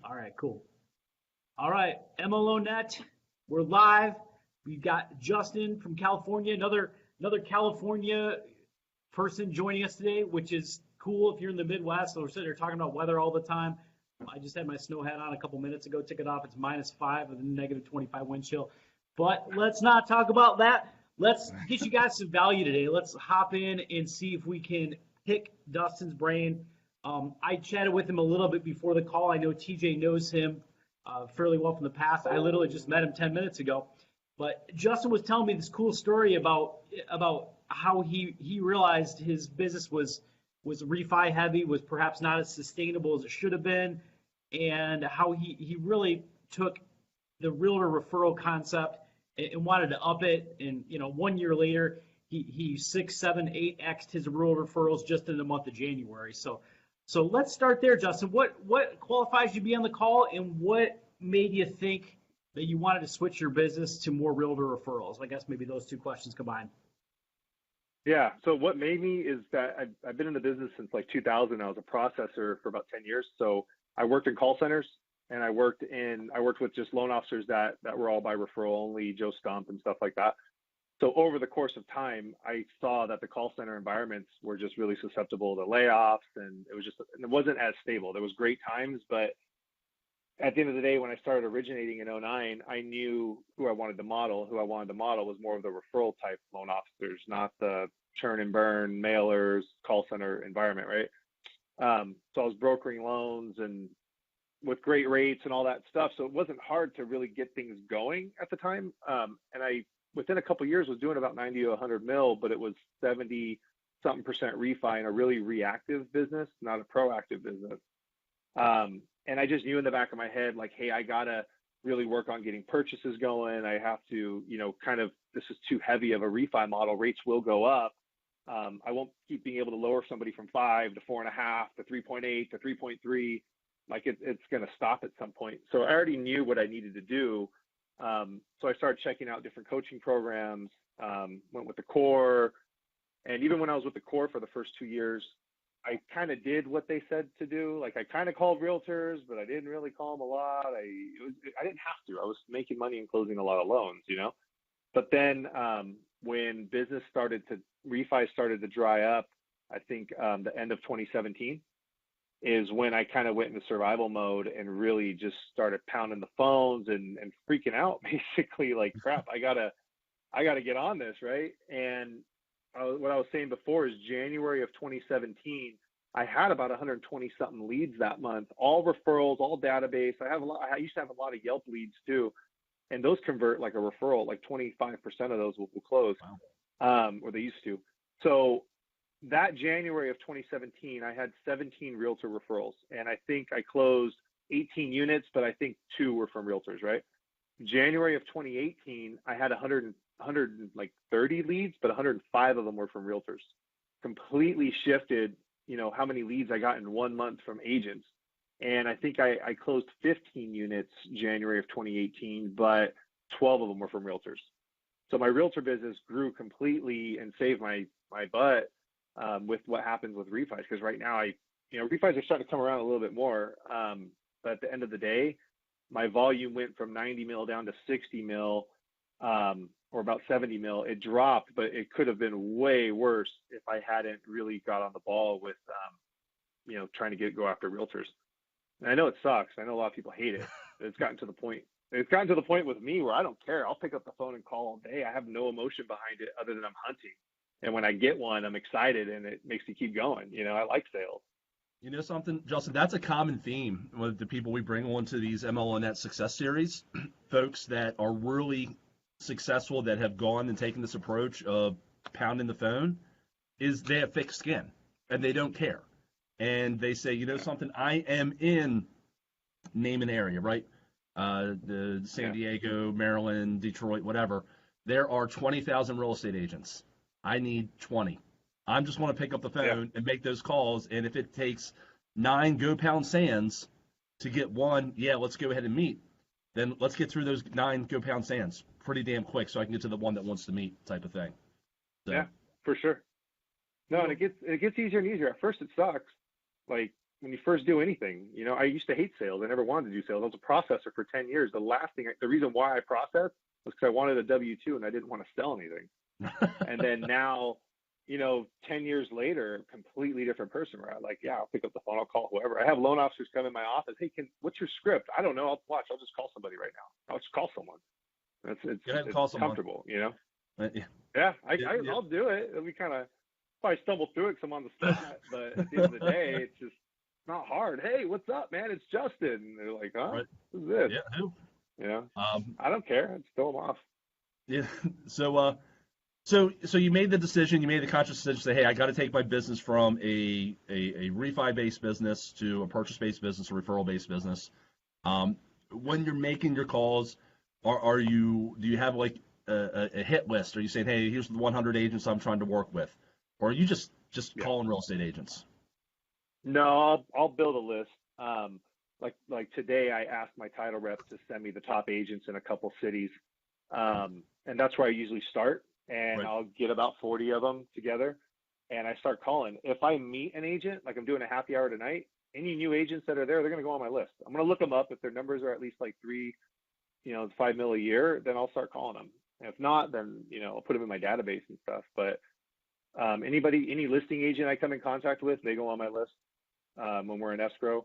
All right, cool. All right, MLO Net, we're live. We've got Justin from California, another California person joining us today, which is cool if you're in the Midwest. So we're sitting here talking about weather all the time. I just had my snow hat on a couple minutes ago, took it off. It's -5 with a -25 wind chill. But let's not talk about that. Let's get you guys some value today. Let's hop in and see if we can pick Dustin's brain. I chatted with him a little bit before the call. I know TJ knows him fairly well from the past. I literally just met him 10 minutes ago. But Justin was telling me this cool story about how he realized his business was refi heavy, was perhaps not as sustainable as it should have been, and how he really took the realtor referral concept and wanted to up it. And 1 year later, he 6, 7, 8x'd his realtor referrals just in the month of January. So let's start there, Justin. What qualifies you to be on the call, and what made you think that you wanted to switch your business to more realtor referrals? I guess maybe those two questions combined. Yeah. So what made me is that I've been in the business since like 2000. I was a processor for about 10 years. So I worked in call centers, and I worked with just loan officers that were all by referral only, Joe Stump and stuff like that. So over the course of time, I saw that the call center environments were just really susceptible to layoffs, and it wasn't as stable. There was great times, but at the end of the day, when I started originating in '09, I knew who I wanted to model. Who I wanted to model was more of the referral type loan officers, not the churn and burn mailers, call center environment, right? So I was brokering loans and with great rates and all that stuff. So it wasn't hard to really get things going at the time. And I, within a couple of years, was doing about 90 to 100 mil, but it was 70 something percent refi in a really reactive business, not a proactive business. And I just knew in the back of my head, like, hey, I gotta really work on getting purchases going. I have to, this is too heavy of a refi model. Rates will go up. I won't keep being able to lower somebody from 5 to 4.5 to 3.8 to 3.3. Like it's going to stop at some point. So I already knew what I needed to do. So I started checking out different coaching programs, went with the core. And even when I was with the core for the first 2 years, I kind of did what they said to do. Like I kind of called realtors, but I didn't really call them a lot. I didn't have to. I was making money and closing a lot of loans, But then when refi started to dry up, I think the end of 2017 is when I kind of went into survival mode and really just started pounding the phones and freaking out, basically like, crap, I gotta get on this, right? And what I was saying before is January of 2017, I had about 120 something leads that month, all referrals, all database. I used to have a lot of Yelp leads too. And those convert like a referral, like 25% of those will close. Wow. Or they used to. So that January of 2017, I had 17 realtor referrals, and I think I closed 18 units, but I think 2 were from realtors, right? January of 2018, I had 130 leads, but 105 of them were from realtors. Completely shifted, how many leads I got in 1 month from agents. And I think I closed 15 units January of 2018, but 12 of them were from realtors. So my realtor business grew completely and saved my butt with what happens with refis. Because right now, refis are starting to come around a little bit more. But at the end of the day, my volume went from 90 mil down to 60 mil, or about 70 mil. It dropped, but it could have been way worse if I hadn't really got on the ball with, trying to go after realtors. And I know it sucks. I know a lot of people hate it. It's gotten to the point with me where I don't care. I'll pick up the phone and call all day. I have no emotion behind it other than I'm hunting. And when I get one, I'm excited and it makes me keep going. I like sales. You know something, Justin, that's a common theme with the people we bring on to these MLO Net Success Series. Folks that are really successful, that have gone and taken this approach of pounding the phone, is they have thick skin and they don't care. And they say, something, I am in name an area, right? The San Diego, Maryland, Detroit, whatever. There are 20,000 real estate agents. I need 20. I just want to pick up the phone and make those calls. And if it takes 9 go pound sands to get one, let's go ahead and meet. Then let's get through those 9 go pound sands pretty damn quick so I can get to the one that wants to meet type of thing. So. Yeah, for sure. No, and it gets easier and easier. At first it sucks. Like when you first do anything, I used to hate sales. I never wanted to do sales. I was a processor for 10 years. The reason why I processed was because I wanted a W-2 and I didn't want to sell anything. And then now, 10 years later, completely different person, where I'm like, yeah, I'll pick up the phone, I'll call whoever. I have loan officers come in my office. Hey, what's your script? I don't know. I'll just call somebody right now. I'll just call someone. It's comfortable, Yeah, Yeah. I'll do it. It'll be kind of, if I stumble through it 'cause I'm on the spot, but at the end of the day, it's not hard. Hey, what's up, man? It's Justin. And they're like, huh? Right. Who's this? Yeah. Who? I don't care. I'd throw them off. Yeah. So you made the decision, you made the conscious decision to say, hey, I got to take my business from a refi-based business to a purchase-based business, a referral-based business. When you're making your calls, do you have like a hit list? Are you saying, hey, here's the 100 agents I'm trying to work with? Or are you just calling real estate agents? No, I'll build a list. Like today, I asked my title rep to send me the top agents in a couple cities, and that's where I usually start. And Right. I'll get about 40 of them together, and I start calling. If I meet an agent, like I'm doing a happy hour tonight, any new agents that are there, they're going to go on my list. I'm going to look them up. If their numbers are at least like 5 mil a year, then I'll start calling them. And if not, then I'll put them in my database and stuff. But any listing agent I come in contact with, they go on my list when we're in escrow.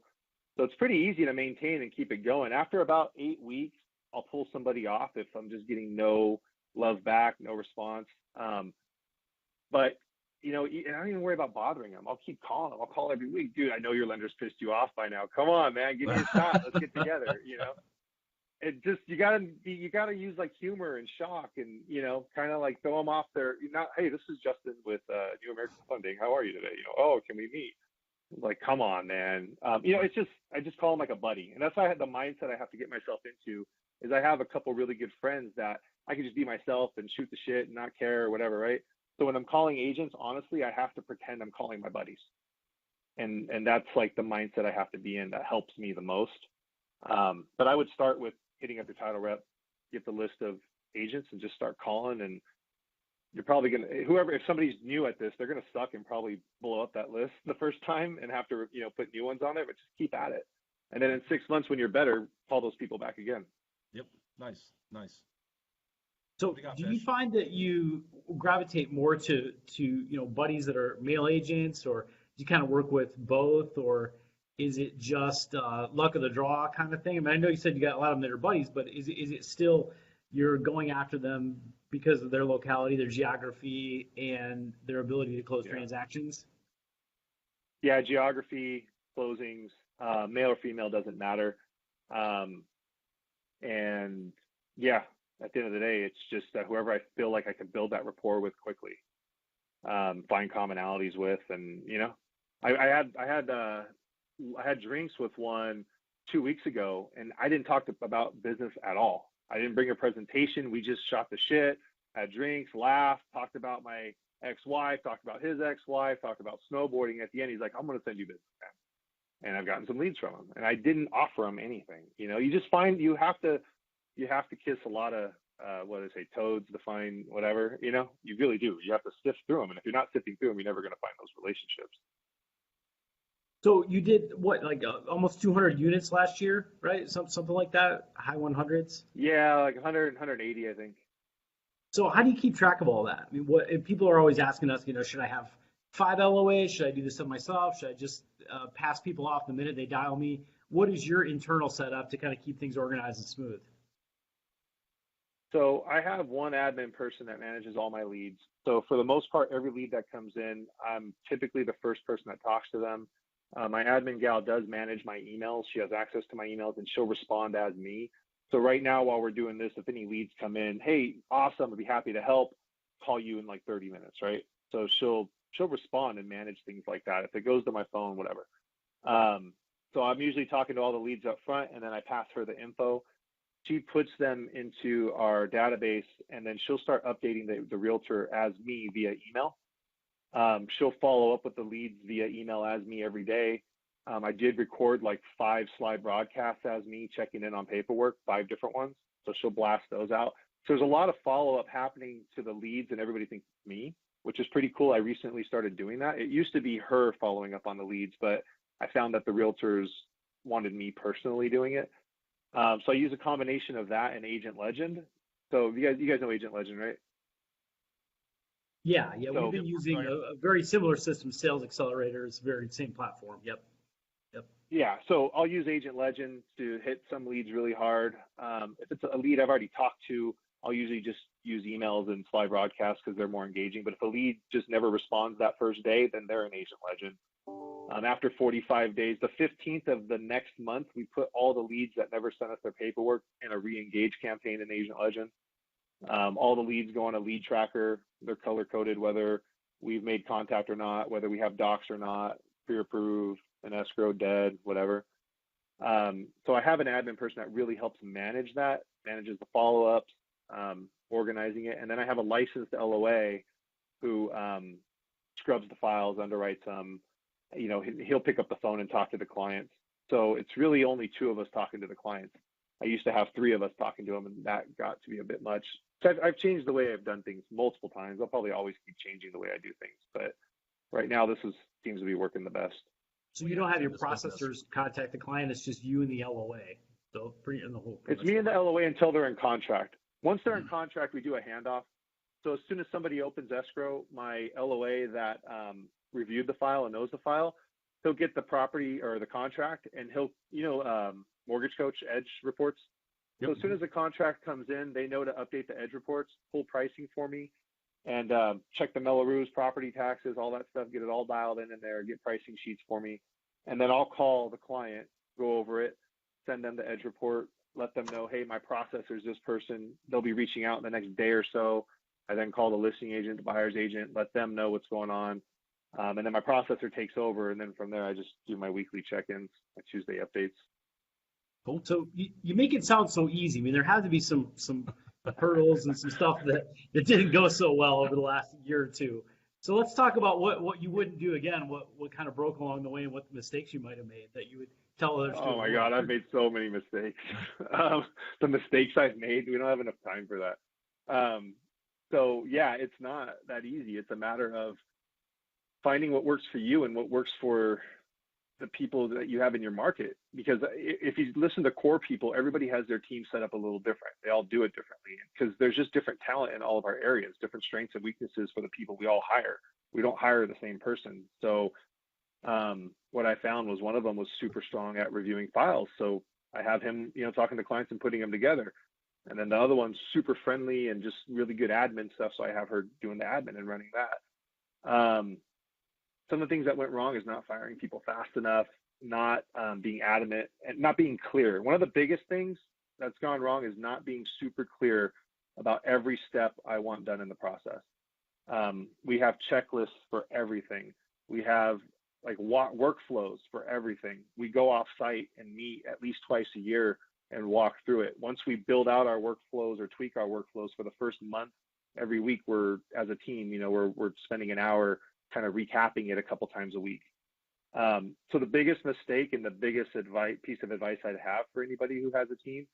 So it's pretty easy to maintain and keep it going. After about 8 weeks, I'll pull somebody off if I'm just getting no love back, no response. But I don't even worry about bothering them. I'll keep calling them. I'll call every week. Dude, I know your lender's pissed you off by now. Come on, man, give me a shot. Let's get together. It just, you gotta use like humor and shock and kind of like throw them off their, hey, this is Justin with New American Funding. How are you today? Oh, can we meet? Like, come on, man. I just call him like a buddy. And that's why I had the mindset I have to get myself into is I have a couple really good friends that I can just be myself and shoot the shit and not care or whatever, right? So when I'm calling agents, honestly, I have to pretend I'm calling my buddies. And that's like the mindset I have to be in that helps me the most. But I would start with hitting up your title rep, get the list of agents and just start calling. And you're probably going to, if somebody's new at this, they're going to suck and probably blow up that list the first time and have to, put new ones on there, but just keep at it. And then in 6 months, when you're better, call those people back again. Yep. Nice. So do you find that you gravitate more to buddies that are male agents, or do you kind of work with both, or is it just luck of the draw kind of thing? I mean, I know you said you got a lot of them that are buddies, but is it still you're going after them because of their locality, their geography, and their ability to close transactions? Yeah, geography, closings, male or female doesn't matter. And yeah, at the end of the day, it's just whoever I feel like I can build that rapport with quickly, find commonalities with, and I had drinks with one 2 weeks ago, and I didn't talk about business at all. I didn't bring a presentation. We just shot the shit, had drinks, laughed, talked about my ex-wife, talked about his ex-wife, talked about snowboarding. At the end, he's like, I'm going to send you business, man. And I've gotten some leads from him, and I didn't offer him anything. You just find you have to kiss a lot of toads to find whatever. You really do. You have to sift through them, and if you're not sifting through them, you're never going to find those relationships. So you did what, like almost 200 units last year, right? Something like that, high 100s. Yeah, like 100, 180, I think. So how do you keep track of all that? I mean, if people are always asking us, should I have 5 LOAs? Should I do this stuff myself? Should I just pass people off the minute they dial me? What is your internal setup to kind of keep things organized and smooth? So I have one admin person that manages all my leads. So for the most part, every lead that comes in, I'm typically the first person that talks to them. My admin gal does manage my emails. She has access to my emails, and she'll respond as me. So right now, while we're doing this, if any leads come in, hey, awesome, I'd be happy to help. Call you in like 30 minutes, right? So she'll respond and manage things like that. If it goes to my phone, whatever. So I'm usually talking to all the leads up front, and then I pass her the info. She puts them into our database, and then she'll start updating the realtor as me via email. She'll follow up with the leads via email as me every day. I did record like 5 slide broadcasts as me checking in on paperwork, 5 different ones. So she'll blast those out. So there's a lot of follow-up happening to the leads, and everybody thinks it's me, which is pretty cool. I recently started doing that. It used to be her following up on the leads, but I found that the realtors wanted me personally doing it. So I use a combination of that and Agent Legend. So you guys know Agent Legend, right? Yeah, So we've been using a very similar system, Sales Accelerators, very same platform. Yep. yeah, so I'll use Agent Legend to hit some leads really hard. If it's a lead I've already talked to, I'll usually just use emails and fly broadcasts because they're more engaging. But if a lead just never responds that first day, then they're an Agent Legend. After 45 days, the 15th of the next month, we put all the leads that never sent us their paperwork in a re-engage campaign in Agent Legend. All the leads go on a lead tracker. They're color coded, whether we've made contact or not, whether we have docs or not, pre-approved, an escrow, dead, whatever. So I have an admin person that really helps manage that, manages the follow-ups, organizing it. And then I have a licensed LOA who scrubs the files, underwrites them. He'll pick up the phone and talk to the clients. So it's really only two of us talking to the clients. I used to have three of us talking to them, and that got to be a bit much. So I've changed the way I've done things multiple times. I'll probably always keep changing the way I do things, but right now seems to be working the best. So you don't have your processors contact the client; it's just you and the LOA. So in the whole. It's me and the LOA until they're in contract. Once they're in contract, we do a handoff. So as soon as somebody opens escrow, my LOA that reviewed the file and knows the file, he'll get the property or the contract, and he'll, Mortgage Coach Edge reports. Yep. So as soon as the contract comes in, they know to update the Edge reports, pull pricing for me, and check the MLOs, property taxes, all that stuff, get it all dialed in there, get pricing sheets for me. And then I'll call the client, go over it, send them the Edge report, let them know, hey, my processor is this person. They'll be reaching out in the next day or so. I then call the listing agent, the buyer's agent, let them know what's going on. And then my processor takes over. And then from there, I just do my weekly check-ins, my Tuesday updates. Cool. So you make it sound so easy. I mean, there had to be some hurdles and some stuff that didn't go so well over the last year or two. So let's talk about what you wouldn't do again, what kind of broke along the way, and what mistakes you might have made that you would tell others to avoid. Oh my God, I've made so many mistakes. The mistakes I've made, we don't have enough time for that. So yeah, it's not that easy. It's a matter of finding what works for you and what works for the people that you have in your market. Because if you listen to core people, everybody has their team set up a little different. They all do it differently because there's just different talent in all of our areas, different strengths and weaknesses for the people we all hire. We don't hire the same person. So what I found was one of them was super strong at reviewing files. So I have him, talking to clients and putting them together. And then the other one's super friendly and just really good admin stuff. So I have her doing the admin and running that. Some of the things that went wrong is not firing people fast enough, not being adamant, and not being clear. One of the biggest things that's gone wrong is not being super clear about every step I want done in the process. We have checklists for everything. We have workflows for everything. We go off site and meet at least twice a year and walk through it. Once we build out our workflows or tweak our workflows for the first month, every week we're, as a team, we're spending an hour kind of recapping it a couple times a week. So the biggest mistake and the biggest piece of advice I'd have for anybody who has a team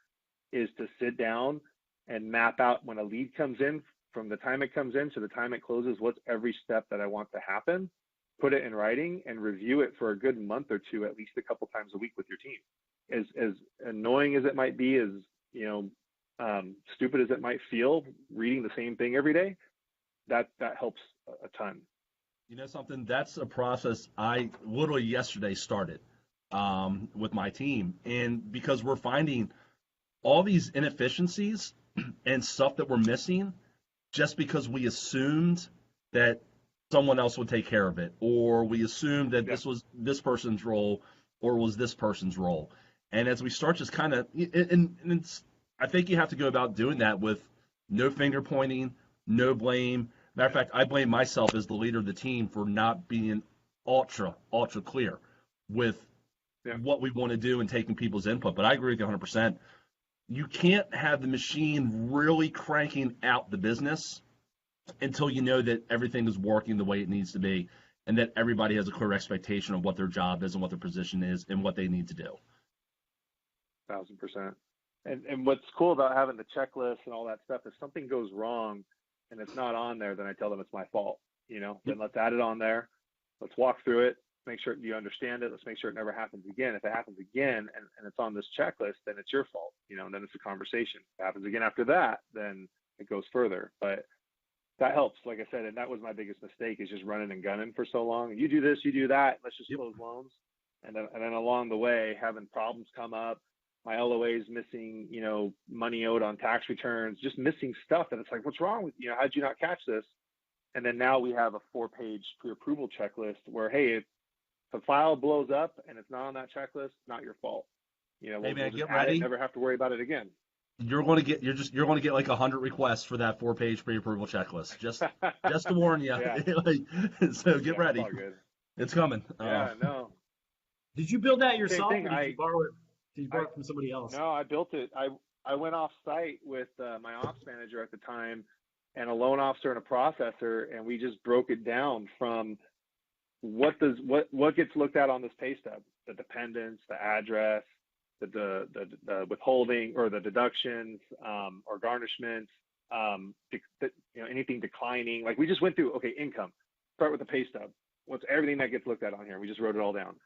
is to sit down and map out when a lead comes in, from the time it comes in to the time it closes, what's every step that I want to happen, put it in writing and review it for a good month or two, at least a couple times a week with your team. As annoying as it might be, as stupid as it might feel, reading the same thing every day, that helps a ton. You know something? That's a process I literally yesterday started with my team. And because we're finding all these inefficiencies and stuff that we're missing just because we assumed that someone else would take care of it, or we assumed that this was this person's role or was this person's role. And as we start just kind of, I think you have to go about doing that with no finger pointing, no blame. Matter of fact, I blame myself as the leader of the team for not being ultra clear with what we want to do and taking people's input. But I agree with you 100%. You can't have the machine really cranking out the business until you know that everything is working the way it needs to be and that everybody has a clear expectation of what their job is and what their position is and what they need to do. 1,000%. And what's cool about having the checklist and all that stuff is something goes wrong and it's not on there, then I tell them it's my fault. Then let's add it on there. Let's walk through it. make sure you understand it. Let's make sure it never happens again. If it happens again and it's on this checklist, then it's your fault, and then it's a conversation. If it happens again after that, then it goes further. But that helps, like I said, and that was my biggest mistake, is just running and gunning for so long. You do this, you do that, let's just close loans. And then along the way, having problems come up, my LOA's missing, money owed on tax returns, just missing stuff. And it's like, what's wrong with you? How'd you not catch this? And then now we have a 4-page pre-approval checklist where, hey, if the file blows up and it's not on that checklist, not your fault. Hey, We'll man, just get add ready. it, never have to worry about it again. You're going to get like 100 requests for that 4-page pre-approval checklist. Just to warn you. Yeah. So get ready. It's all good. It's coming. Yeah, no. Did you build that yourself, thing, or did you borrow it? Did you borrow it from somebody else? No, I built it. I went off site with my ops manager at the time and a loan officer and a processor, and we just broke it down from what gets looked at on this pay stub, the dependents, the address, the withholding or the deductions, or garnishments, anything declining. Like, we just went through, okay, income, start with the pay stub. What's everything that gets looked at on here? We just wrote it all down.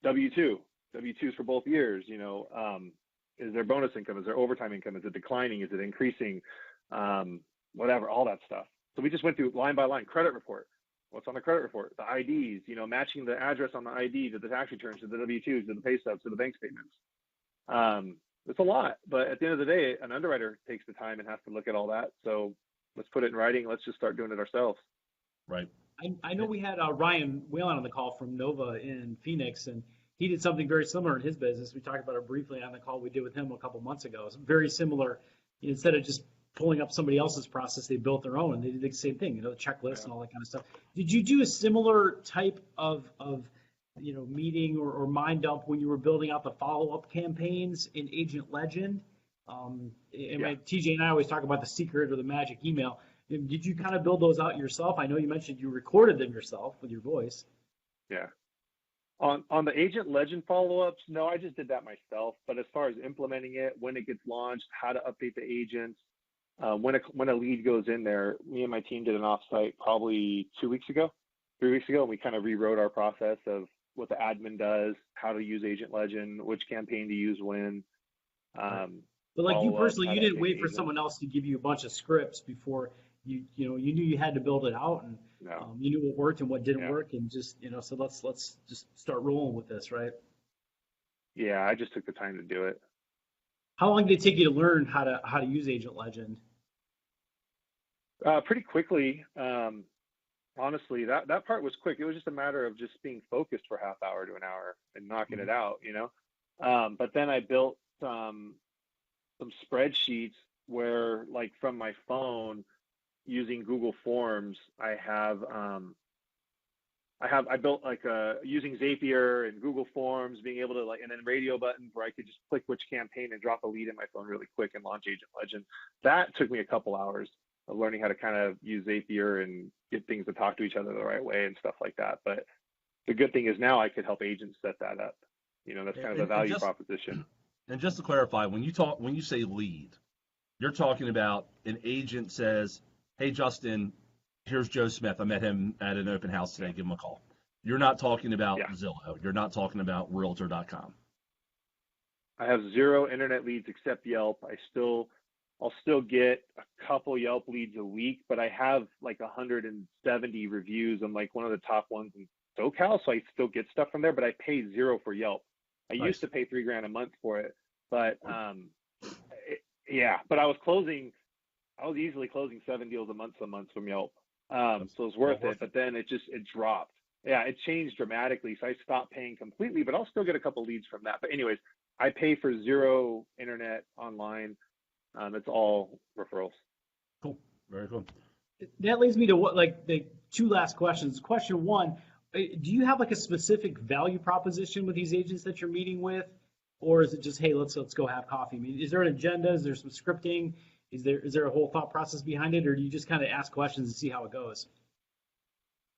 W-2s for both years, is there bonus income? Is there overtime income? Is it declining? Is it increasing? Whatever, all that stuff. So we just went through line by line. Credit report. What's on the credit report? The IDs, matching the address on the ID to the tax returns, to the W-2s, to the pay stubs, to the bank statements. It's a lot, but at the end of the day, an underwriter takes the time and has to look at all that. So let's put it in writing. Let's just start doing it ourselves. Right. I know we had Ryan Whalen on the call from Nova in Phoenix, and he did something very similar in his business. We talked about it briefly on the call we did with him a couple months ago. It's very similar. Instead of just pulling up somebody else's process, they built their own. They did the same thing, the checklist and all that kind of stuff. Did you do a similar type of meeting or mind dump when you were building out the follow-up campaigns in Agent Legend? TJ and I always talk about the secret or the magic email. Did you kind of build those out yourself? I know you mentioned you recorded them yourself with your voice. Yeah. On the Agent Legend follow-ups, no, I just did that myself. But as far as implementing it, when it gets launched, how to update the agents, when a lead goes in there, me and my team did an offsite probably 3 weeks ago, and we kind of rewrote our process of what the admin does, how to use Agent Legend, which campaign to use when. But like you personally, you didn't wait for someone else to give you a bunch of scripts before you knew you had to build it out, and you knew what worked and what didn't work, and just so let's just start rolling with this, right? Yeah, I just took the time to do it. How long did it take you to learn how to use Agent Legend? Pretty quickly. Honestly, that part was quick. It was just a matter of just being focused for half hour to an hour and knocking it out, But then I built some spreadsheets where, like, from my phone, using Google Forms, I built using Zapier and Google Forms, being able to and then radio buttons where I could just click which campaign and drop a lead in my phone really quick and launch Agent Legend. That took me a couple hours of learning how to kind of use Zapier and get things to talk to each other the right way and stuff like that. But the good thing is now I could help agents set that up. That's kind of the value proposition. And just to clarify, when you say lead, you're talking about an agent says, "Hey, Justin, here's Joe Smith. I met him at an open house today. Give him a call." You're not talking about Zillow. You're not talking about realtor.com. I have 0 internet leads except Yelp. I'll still get a couple Yelp leads a week, but I have like 170 reviews. I'm like one of the top ones in SoCal, so I still get stuff from there, but I pay 0 for Yelp. I used to pay $3,000 a month for it, but but I was easily closing 7 deals a month from Yelp. So it was worth it, but then it dropped. Yeah, it changed dramatically. So I stopped paying completely, but I'll still get a couple leads from that. But anyways, I pay for 0 internet online. It's all referrals. Cool. Very cool. That leads me to the 2 last questions. Question 1, do you have like a specific value proposition with these agents that you're meeting with? Or is it just, hey, let's go have coffee? I mean, is there an agenda? Is there some scripting? Is there a whole thought process behind it? Or do you just kind of ask questions and see how it goes?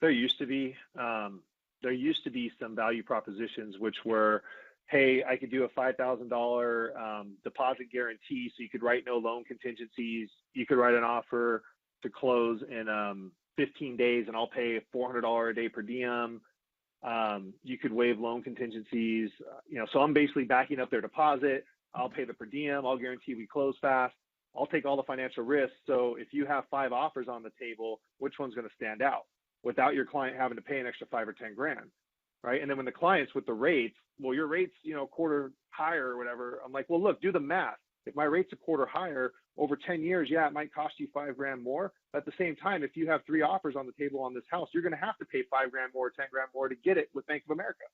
There used to be some value propositions, which were, hey, I could do a $5,000 deposit guarantee, so you could write no loan contingencies. You could write an offer to close in 15 days, and I'll pay $400 a day per diem. You could waive loan contingencies. So I'm basically backing up their deposit. I'll pay the per diem. I'll guarantee we close fast. I'll take all the financial risks. So if you have 5 offers on the table, which one's going to stand out without your client having to pay an extra 5 or 10 grand, right? And then when the clients with the rates, well, your rate's, a quarter higher or whatever. I'm like, well, look, do the math. If my rate's a quarter higher over 10 years, yeah, it might cost you 5 grand more. But at the same time, if you have 3 offers on the table on this house, you're going to have to pay 5 grand more, 10 grand more to get it with Bank of America.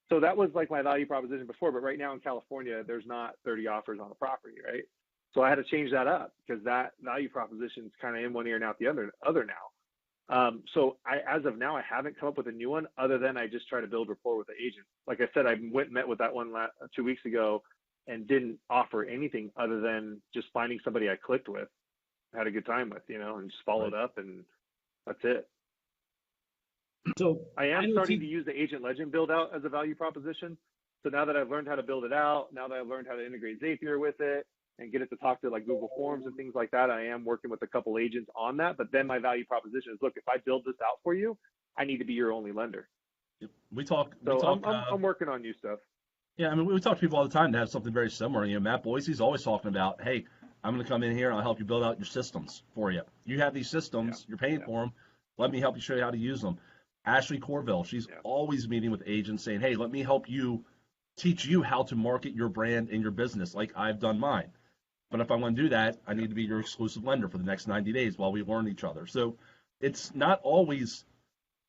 So that was like my value proposition before. But right now in California, there's not 30 offers on the property, right? So I had to change that up because that value proposition is kind of in one ear and out the other now. So as of now, I haven't come up with a new one other than I just try to build rapport with the agent. Like I said, I went and met with that one 2 weeks ago and didn't offer anything other than just finding somebody I clicked with, had a good time with, and just followed up, and that's it. So I am starting to use the agent legend build out as a value proposition. So now that I've learned how to build it out, now that I've learned how to integrate Zapier with it and get it to talk to like Google Forms and things like that, I am working with a couple agents on that. But then my value proposition is, look, if I build this out for you, I need to be your only lender. I'm working on new stuff. Yeah, I mean, we talk to people all the time that have something very similar. Matt Boise's always talking about, hey, I'm going to come in here and I'll help you build out your systems for you. You have these systems, you're paying for them. Let me help you show you how to use them. Ashley Corville, she's always meeting with agents saying, hey, let me help you, teach you how to market your brand and your business like I've done mine. But if I want to do that, I need to be your exclusive lender for the next 90 days while we learn each other. So it's not always,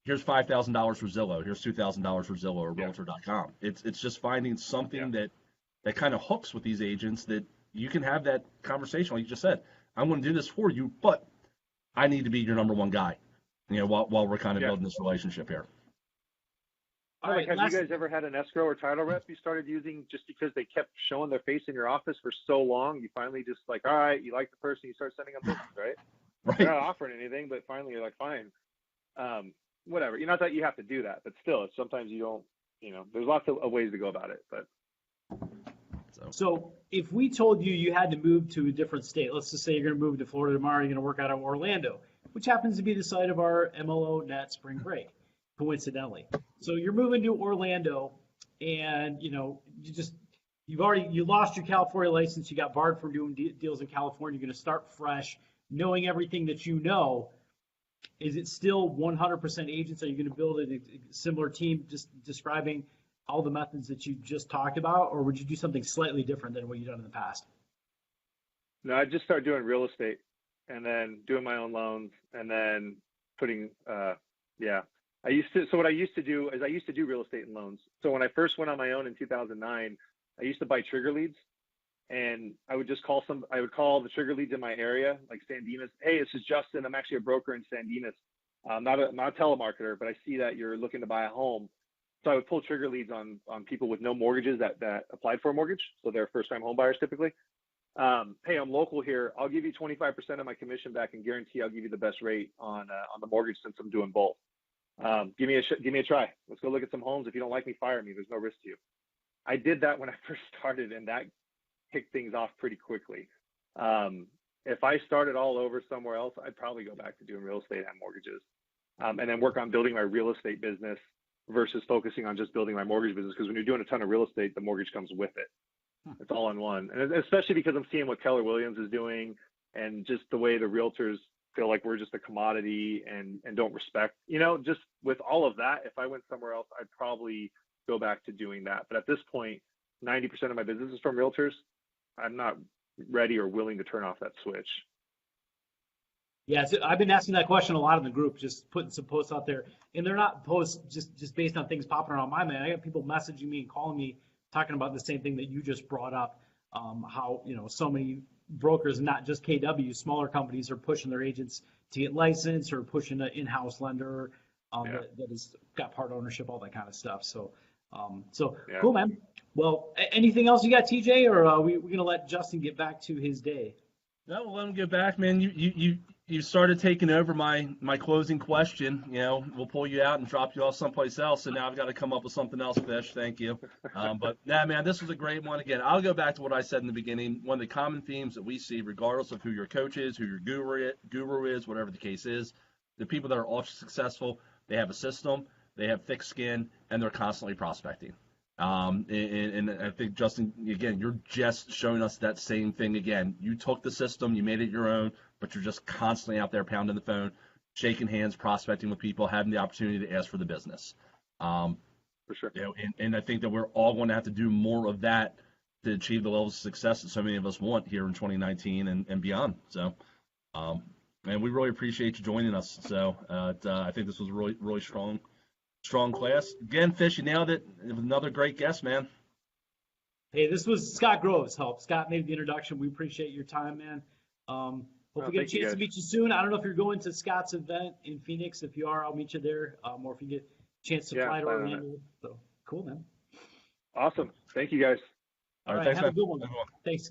here's $5,000 for Zillow, here's $2,000 for Zillow or realtor.com. It's just finding something that kind of hooks with these agents that you can have that conversation, like you just said. I'm going to do this for you, but I need to be your number one guy, while we're kind of building this relationship here. All right, have you guys ever had an escrow or title rep you started using just because they kept showing their face in your office for so long? You finally just like, all right, you like the person, you start sending them business, right? Right. They're not offering anything, but finally you're like, fine. Whatever. Not that you have to do that, but still, sometimes you don't, there's lots of ways to go about it. But So if we told you had to move to a different state, let's just say you're going to move to Florida tomorrow, you're going to work out of Orlando, which happens to be the site of our MLO net spring break, coincidentally. So you're moving to Orlando, and you lost your California license, you got barred from doing deals in California, you're going to start fresh, knowing everything that you know. Is it still 100% agents? Are you going to build a similar team, just describing all the methods that you just talked about, or would you do something slightly different than what you've done in the past? No, I just started doing real estate and then doing my own loans and then putting, So what I used to do is I used to do real estate and loans. So when I first went on my own in 2009, I used to buy trigger leads, and I would just call the trigger leads in my area, like San Dimas. Hey, this is Justin. I'm actually a broker in San Dimas. I'm not a telemarketer, but I see that you're looking to buy a home. So I would pull trigger leads on people with no mortgages that applied for a mortgage. So they're first-time home buyers typically. Hey, I'm local here. I'll give you 25% of my commission back and guarantee I'll give you the best rate on the mortgage since I'm doing both. Give me a try. Let's go look at some homes. If you don't like me, fire me. There's no risk to you. I did that when I first started, and that kicked things off pretty quickly. If I started all over somewhere else, I'd probably go back to doing real estate and mortgages, and then work on building my real estate business versus focusing on just building my mortgage business. Because when you're doing a ton of real estate, the mortgage comes with it. It's all in one. And especially because I'm seeing what Keller Williams is doing and just the way the realtors feel like we're just a commodity and don't respect, just with all of that, if I went somewhere else, I'd probably go back to doing that. But at this point, 90% of my business is from realtors. I'm not ready or willing to turn off that switch. Yeah, so I've been asking that question a lot in the group, just putting some posts out there, and they're not posts just based on things popping around my mind. I got people messaging me and calling me, talking about the same thing that you just brought up, how so many brokers, not just KW, smaller companies are pushing their agents to get licensed or pushing an in-house lender that has got part ownership, all that kind of stuff. So Cool, man. Well, anything else you got, TJ, or are we gonna let Justin get back to his day? No, we'll let him get back, man. You started taking over my closing question. We'll pull you out and drop you off someplace else. So now I've got to come up with something else, Fish. Thank you. But man, this was a great one. Again, I'll go back to what I said in the beginning. One of the common themes that we see, regardless of who your coach is, who your guru is, whatever the case is, the people that are ultra successful, they have a system. they have thick skin, and they're constantly prospecting. And I think, Justin, again, you're just showing us that same thing again. You took the system, you made it your own, but you're just constantly out there pounding the phone, shaking hands, prospecting with people, having the opportunity to ask for the business. For sure. You know, and I think that we're all going to have to do more of that to achieve the levels of success that so many of us want here in 2019 and beyond. So, and we really appreciate you joining us. So, I think this was a really, really strong class. Again, Fish, you nailed it. It was another great guest, man. Hey, this was Scott Grove's help. Scott made the introduction. We appreciate your time, man. Hope we get a chance to meet you soon. I don't know if you're going to Scott's event in Phoenix. If you are, I'll meet you there. Or if you get a chance to fly to Orlando. So cool, man. Awesome. Thank you, guys. All right, Have thanks, a good one. Everyone. Thanks.